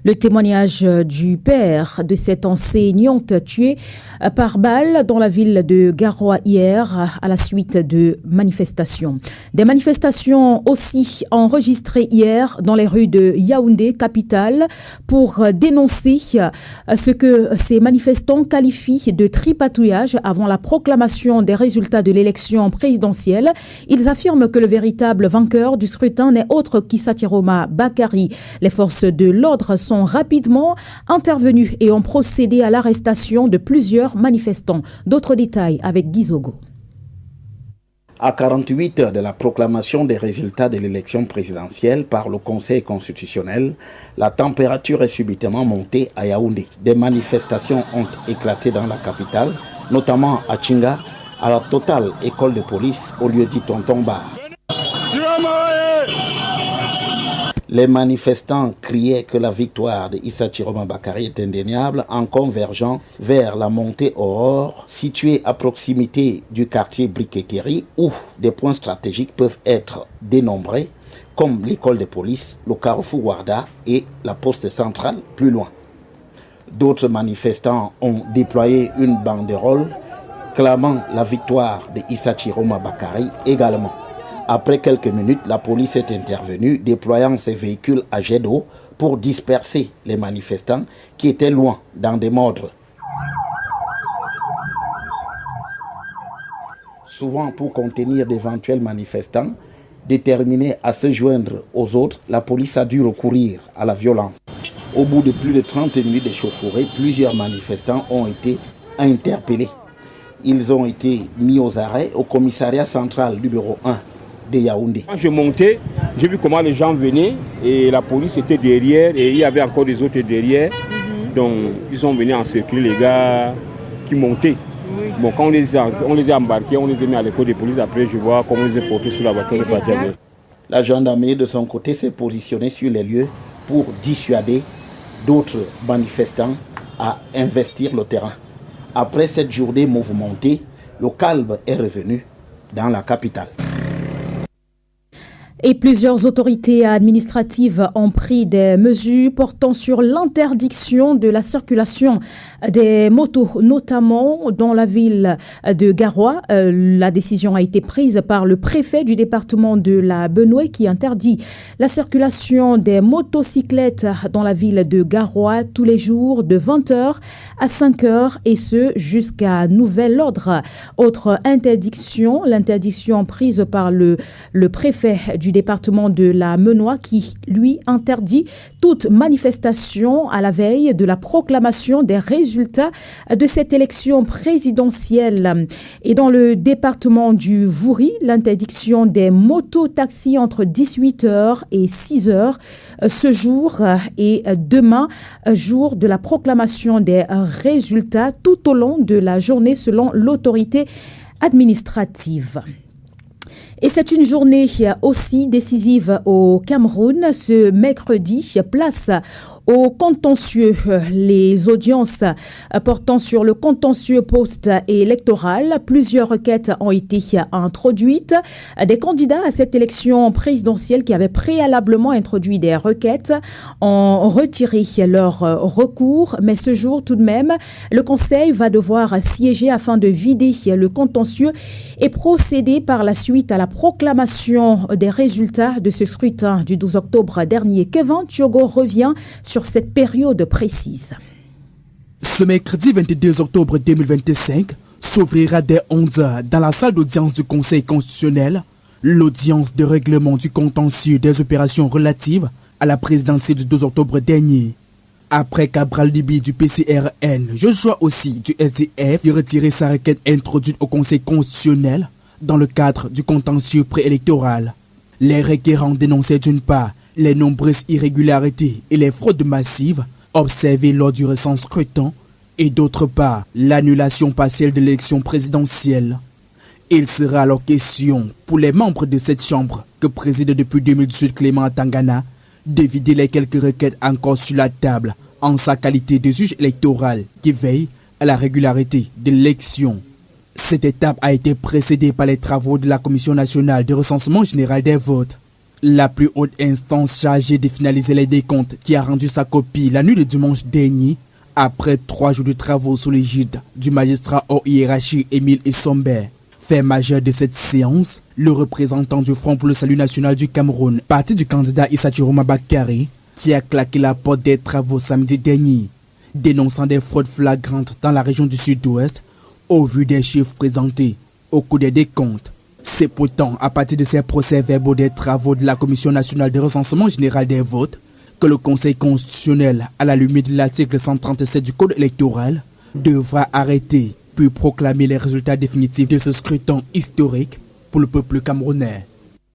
Le témoignage du père de cette enseignante tuée par balle dans la ville de Garoua hier à la suite de manifestations. Des manifestations aussi enregistrées hier dans les rues de Yaoundé, capitale, pour dénoncer ce que ces manifestants qualifient de tripatouillage avant la proclamation des résultats de l'élection présidentielle. Ils affirment que le véritable vainqueur du scrutin n'est autre qu'Issa Chiroma Bakary. Les forces de l'ordre sont rapidement intervenus et ont procédé à l'arrestation de plusieurs manifestants. D'autres détails avec Guy Zogo. À 48 heures de la proclamation des résultats de l'élection présidentielle par le Conseil constitutionnel, la température est subitement montée à Yaoundé. Des manifestations ont éclaté dans la capitale, notamment à Tchinga, à la Total École de police au lieu dit Tonton Bar. Les manifestants criaient que la victoire de Issa Chiroma Bakary est indéniable en convergeant vers la montée Aurore, située à proximité du quartier Briqueterie, où des points stratégiques peuvent être dénombrés, comme l'école de police, le carrefour Warda et la poste centrale plus loin. D'autres manifestants ont déployé une banderole clamant la victoire de Issa Chiroma Bakary également. Après quelques minutes, la police est intervenue, déployant ses véhicules à jet d'eau pour disperser les manifestants qui étaient loin dans des mordres. Souvent, pour contenir d'éventuels manifestants déterminés à se joindre aux autres, la police a dû recourir à la violence. Au bout de plus de 30 minutes d'échauffourée, plusieurs manifestants ont été interpellés. Ils ont été mis aux arrêts au commissariat central du bureau 1. De Yaoundé. Quand je montais, j'ai vu comment les gens venaient et la police était derrière et il y avait encore des autres derrière. Donc ils sont venus encercler les gars qui montaient. Bon, quand on les a embarqués, on les a mis à l'école de police. Après, je vois comment on les a portés sur la voiture de partir. La gendarmerie de son côté s'est positionnée sur les lieux pour dissuader d'autres manifestants à investir le terrain. Après cette journée mouvementée, le calme est revenu dans la capitale. Et plusieurs autorités administratives ont pris des mesures portant sur l'interdiction de la circulation des motos, notamment dans la ville de Garoua. La décision a été prise par le préfet du département de la Benoué qui interdit la circulation des motocyclettes dans la ville de Garoua tous les jours de 20h à 5h et ce jusqu'à nouvel ordre. Autre interdiction, l'interdiction prise par le préfet du département de la Menoie qui, lui, interdit toute manifestation à la veille de la proclamation des résultats de cette élection présidentielle. Et dans le département du Vouri, l'interdiction des mototaxis entre 18h et 6h ce jour et demain, jour de la proclamation des résultats tout au long de la journée selon l'autorité administrative. Et c'est une journée aussi décisive au Cameroun. Ce mercredi, place au contentieux. Les audiences portant sur le contentieux post-électoral, plusieurs requêtes ont été introduites. Des candidats à cette élection présidentielle qui avaient préalablement introduit des requêtes ont retiré leur recours. Mais ce jour, tout de même, le Conseil va devoir siéger afin de vider le contentieux et procéder par la suite à la proclamation des résultats de ce scrutin du 12 octobre dernier. Kevin Thiogo revient sur cette période précise. Ce mercredi 22 octobre 2025 s'ouvrira dès 11h dans la salle d'audience du Conseil constitutionnel l'audience de règlement du contentieux des opérations relatives à la présidentielle du 12 octobre dernier. Après qu'Abral Libi du PCRN, Joshua aussi du SDF ait retiré sa requête introduite au Conseil constitutionnel dans le cadre du contentieux préélectoral. Les requérants dénonçaient d'une part les nombreuses irrégularités et les fraudes massives observées lors du récent scrutin et d'autre part l'annulation partielle de l'élection présidentielle. Il sera alors question pour les membres de cette chambre que préside depuis 2018 Clément Atangana de vider les quelques requêtes encore sur la table en sa qualité de juge électoral qui veille à la régularité de l'élection. Cette étape a été précédée par les travaux de la Commission nationale de recensement général des votes. La plus haute instance chargée de finaliser les décomptes qui a rendu sa copie la nuit de dimanche dernier, après 3 jours de travaux sous l'égide du magistrat hors hiérarchie Émile Essombe. Fait majeur de cette séance, le représentant du Front pour le Salut National du Cameroun, parti du candidat Issa Chiroma Bakary, qui a claqué la porte des travaux samedi dernier, dénonçant des fraudes flagrantes dans la région du Sud-Ouest, au vu des chiffres présentés au cours des décomptes. C'est pourtant à partir de ces procès-verbaux des travaux de la Commission nationale de recensement général des votes que le Conseil constitutionnel, à la limite de l'article 137 du Code électoral, devra arrêter puis proclamer les résultats définitifs de ce scrutin historique pour le peuple camerounais.